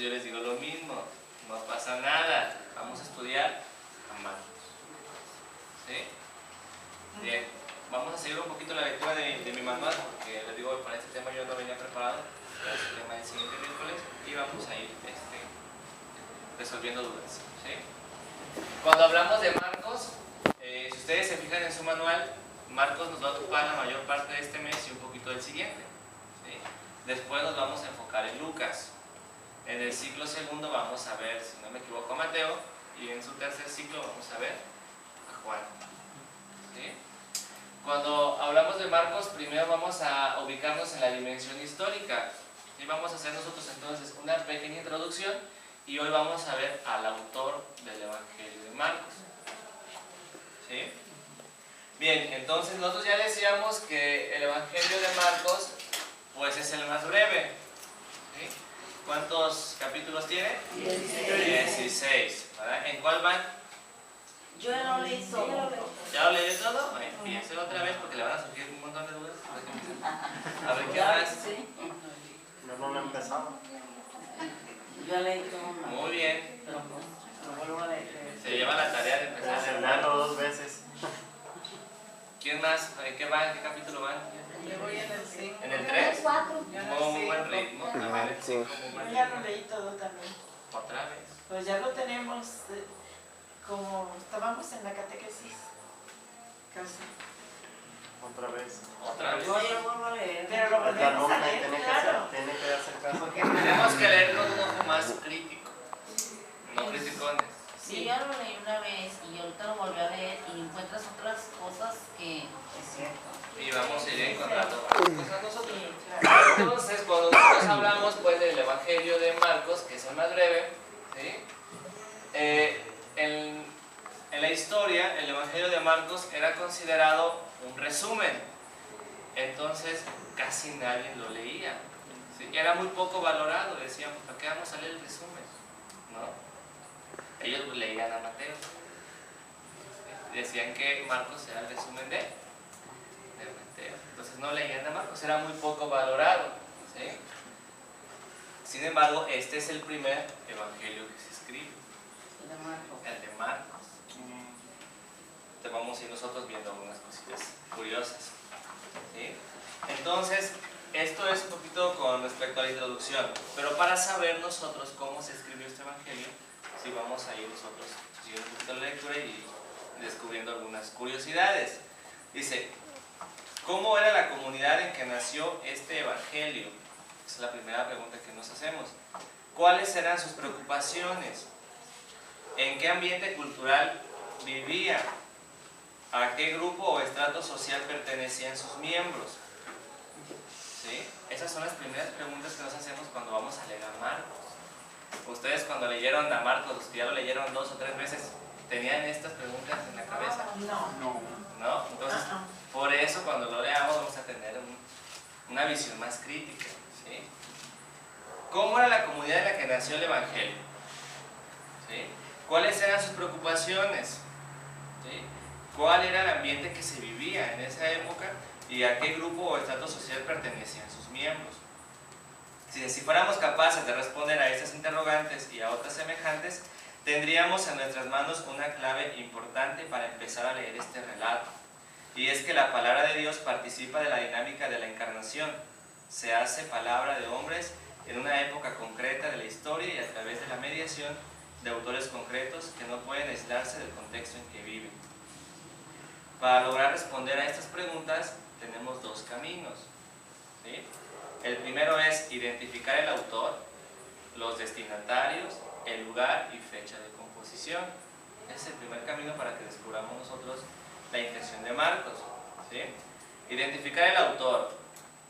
yo les digo lo mismo, no pasa nada, vamos a estudiar a Marcos. ¿Sí? Bien, vamos a seguir un poquito la lectura de mi manual, porque les digo, para este tema yo no venía preparado, para este tema del siguiente miércoles, y vamos a ir resolviendo dudas. ¿Sí? Cuando hablamos de Marcos, si ustedes se fijan en su manual, Marcos nos va a ocupar la mayor parte de este mes y un poquito del siguiente. ¿Sí? Después nos vamos a enfocar en Lucas. En el ciclo segundo vamos a ver, si no me equivoco, a Mateo, y en su tercer ciclo vamos a ver a Juan. ¿Sí? Cuando hablamos de Marcos, primero vamos a ubicarnos en la dimensión histórica. Y vamos a hacer nosotros entonces una pequeña introducción, y hoy vamos a ver al autor del Evangelio de Marcos. ¿Sí? Bien, entonces nosotros ya decíamos que el Evangelio de Marcos pues es el más breve. ¿Sí? ¿Cuántos capítulos tiene? 16. ¿Verdad? ¿En cuál van? Yo ya lo leí todo. ¿Ya lo leí todo? Bueno, piénselo otra vez porque le van a surgir un montón de dudas. A ver, ¿qué más? Yo no lo he empezado. Yo leí todo. Muy bien. Pero lo vuelvo a leer. Se lleva la tarea de empezar a leerlo. Dos veces. ¿Quién más? ¿En qué van? ¿En qué capítulo van? Yo voy en el 5. ¿En el 3? 4. Muy buen ritmo. A ver, el 5, muy buen Yo ya ritmo. lo leí todo también. Otra vez. Pues ya lo tenemos como estábamos en la catequesis. Casi. Otra vez. Otra vez. Yo ya lo vuelvo a leer. Pero lo La volvemos a alumna leer, claro. tiene que hacer caso. Porque Tenemos que leer con un ojo más crítico. No criticones. sí, yo lo leí una vez y ahorita lo volví a leer y encuentras otras cosas que es cierto. Y vamos a ir encontrando varias cosas nosotros. Sí, claro. Entonces, cuando nosotros hablamos pues, del Evangelio de Marcos, que es el más breve, ¿sí? En la historia, el Evangelio de Marcos era considerado un resumen. Entonces, casi nadie lo leía. ¿Sí? Era muy poco valorado. Decían, ¿para qué vamos a leer el resumen? ¿No? Ellos leían a Mateo. ¿Sí? Decían que Marcos era el resumen de Mateo. Entonces no leían a Marcos, era muy poco valorado. ¿Sí? Sin embargo, este es el primer evangelio que se escribe, El de Marcos. el de Marcos. Entonces vamos a ir nosotros viendo algunas cositas curiosas. ¿Sí? Entonces, esto es un poquito con respecto a la introducción, pero para saber nosotros cómo se escribió este evangelio, sí vamos a ir nosotros siguiendo un poquito la lectura y descubriendo algunas curiosidades. Dice, ¿cómo era la comunidad en que nació este evangelio? Esa es la primera pregunta que nos hacemos. ¿Cuáles eran sus preocupaciones? ¿En qué ambiente cultural vivía? ¿A qué grupo o estrato social pertenecían sus miembros? ¿Sí? Esas son las primeras preguntas que nos hacemos cuando vamos a leer a Marcos. Ustedes cuando leyeron a Marcos, los que ya lo leyeron 2 o 3 veces, ¿tenían estas preguntas en la cabeza? ¿No? Entonces, por eso cuando lo leamos vamos a tener una visión más crítica. ¿Sí? ¿Cómo era la comunidad en la que nació el Evangelio? ¿Sí? ¿Cuáles eran sus preocupaciones? ¿Sí? ¿Cuál era el ambiente que se vivía en esa época? ¿Y a qué grupo o estrato social pertenecían sus miembros? Si fuéramos capaces de responder a estas interrogantes y a otras semejantes, tendríamos en nuestras manos una clave importante para empezar a leer este relato. Y es que la palabra de Dios participa de la dinámica de la encarnación. Se hace palabra de hombres en una época concreta de la historia y a través de la mediación de autores concretos que no pueden aislarse del contexto en que viven. Para lograr responder a estas preguntas tenemos 2 caminos. ¿Sí? El primero es identificar el autor, los destinatarios, el lugar y fecha de composición. Ese es el primer camino para que descubramos nosotros la intención de Marcos. ¿Sí? Identificar el autor,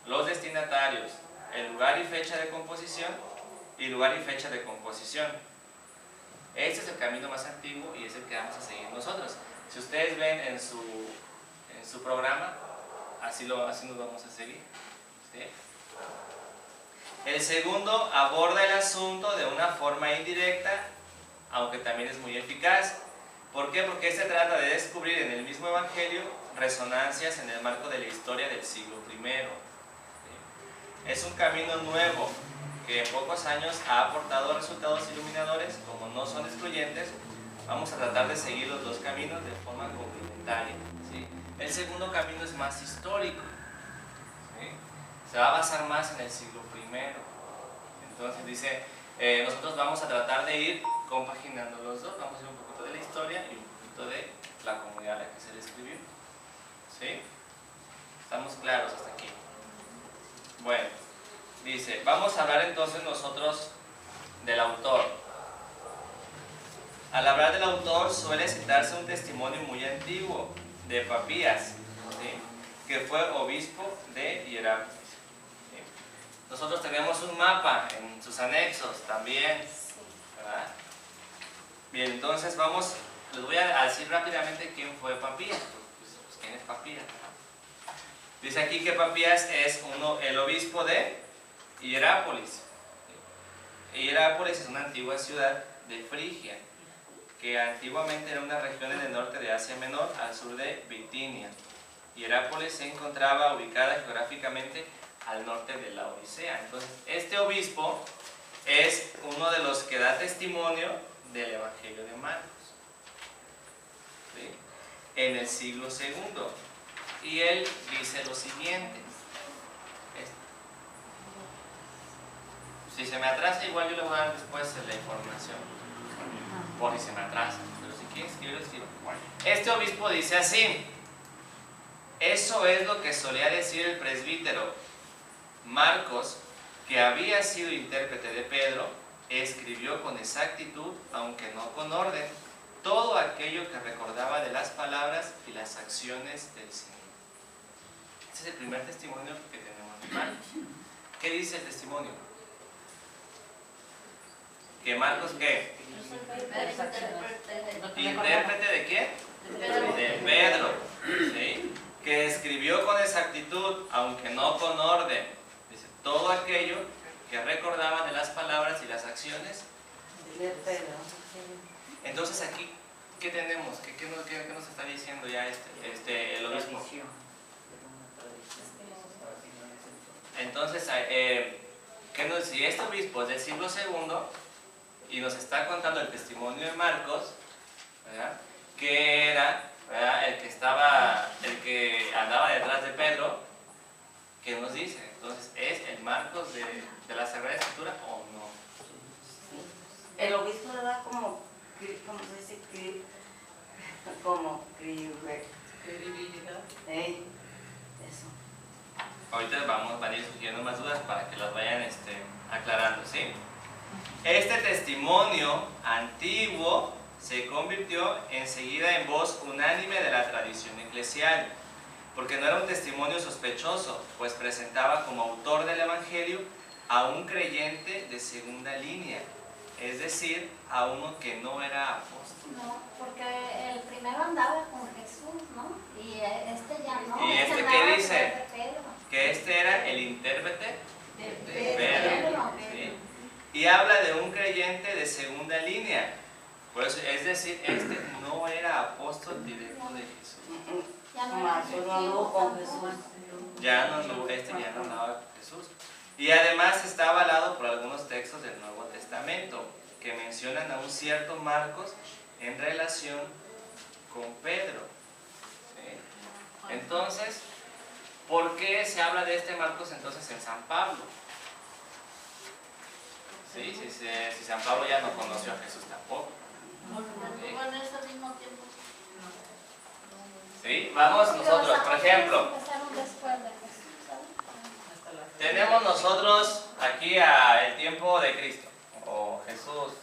los destinatarios, el lugar y fecha de composición y lugar y fecha de composición. Este es el camino más antiguo y es el que vamos a seguir nosotros. Si ustedes ven en su programa, así nos vamos a seguir. ¿Sí? El segundo aborda el asunto de una forma indirecta, aunque también es muy eficaz. ¿Por qué? Porque se trata de descubrir en el mismo evangelio resonancias en el marco de la historia del siglo I. ¿Sí? Es un camino nuevo que en pocos años ha aportado resultados iluminadores, como no son excluyentes, vamos a tratar de seguir los dos caminos de forma complementaria, ¿sí? El segundo camino es más histórico, ¿sí? Se va a basar más en el siglo I. Entonces dice, nosotros vamos a tratar de ir compaginando los dos, vamos a ir un poquito de la historia y un poquito de la comunidad a la que se le escribió, ¿sí? ¿Estamos claros hasta aquí? Bueno, dice, vamos a hablar entonces nosotros del autor. Al hablar del autor suele citarse un testimonio muy antiguo de Papías, ¿sí? Que fue obispo de Hierápolis. ¿Sí? Nosotros tenemos un mapa en sus anexos también, ¿verdad? Bien, entonces les voy a decir rápidamente quién fue Papías. Pues, ¿quién es Papías? Dice aquí que Papías es el obispo de Hierápolis. Hierápolis es una antigua ciudad de Frigia, que antiguamente era una región en el norte de Asia Menor, al sur de Bitinia. Hierápolis se encontraba ubicada geográficamente al norte de la Odisea. Entonces, este obispo es uno de los que da testimonio del Evangelio de Marcos, ¿sí? En el siglo II. Y él dice lo siguiente. Si se me atrasa, igual yo le voy a dar después la información, por si se me atrasa, pero si quieres que yo lo escriba. Este obispo dice así: eso es lo que solía decir el presbítero Marcos, que había sido intérprete de Pedro, escribió con exactitud, aunque no con orden, todo aquello que recordaba de las palabras y las acciones del Señor. Este es el primer testimonio que tenemos de Marcos. ¿Qué dice el testimonio? ¿Que Marcos qué? ¿Intérprete de quién? De Pedro, ¿sí? Que escribió con exactitud, aunque no con orden. Dice, todo aquello que recordaba de las palabras y las acciones de Pedro. Entonces aquí, ¿qué tenemos? ¿Qué nos está diciendo ya el obispo? Entonces, si este obispo es del siglo II y nos está contando el testimonio de Marcos, ¿verdad? Que era, ¿verdad?, el que andaba detrás de Pedro, ¿qué nos dice? Entonces, ¿es el Marcos de la Sagrada Escritura o no? El obispo le da como se dice? Como credibilidad. Eso. Ahorita van a ir surgiendo más dudas para que las vayan aclarando, ¿sí? Este testimonio antiguo se convirtió enseguida en voz unánime de la tradición eclesial, porque no era un testimonio sospechoso, pues presentaba como autor del Evangelio a un creyente de segunda línea, es decir, a uno que no era apóstol. No, porque el primero andaba con Jesús, ¿no? Y este ya no. ¿Y este qué dice? Que este era el intérprete de Pedro, ¿sí? Y habla de un creyente de segunda línea. Por eso, es decir, este no era apóstol directo de Jesús. Ya no anduvo con Jesús. Ya no andaba con Jesús. Y además está avalado por algunos textos del Nuevo Testamento que mencionan a un cierto Marcos en relación con Pedro, ¿sí? Entonces, ¿por qué se habla de este Marcos entonces en San Pablo? ¿Sí? Si San Pablo ya no conoció a Jesús tampoco. ¿Sí? Bueno, es al mismo tiempo. ¿Sí? Vamos nosotros, por ejemplo, tenemos nosotros aquí el tiempo de Cristo, o Jesús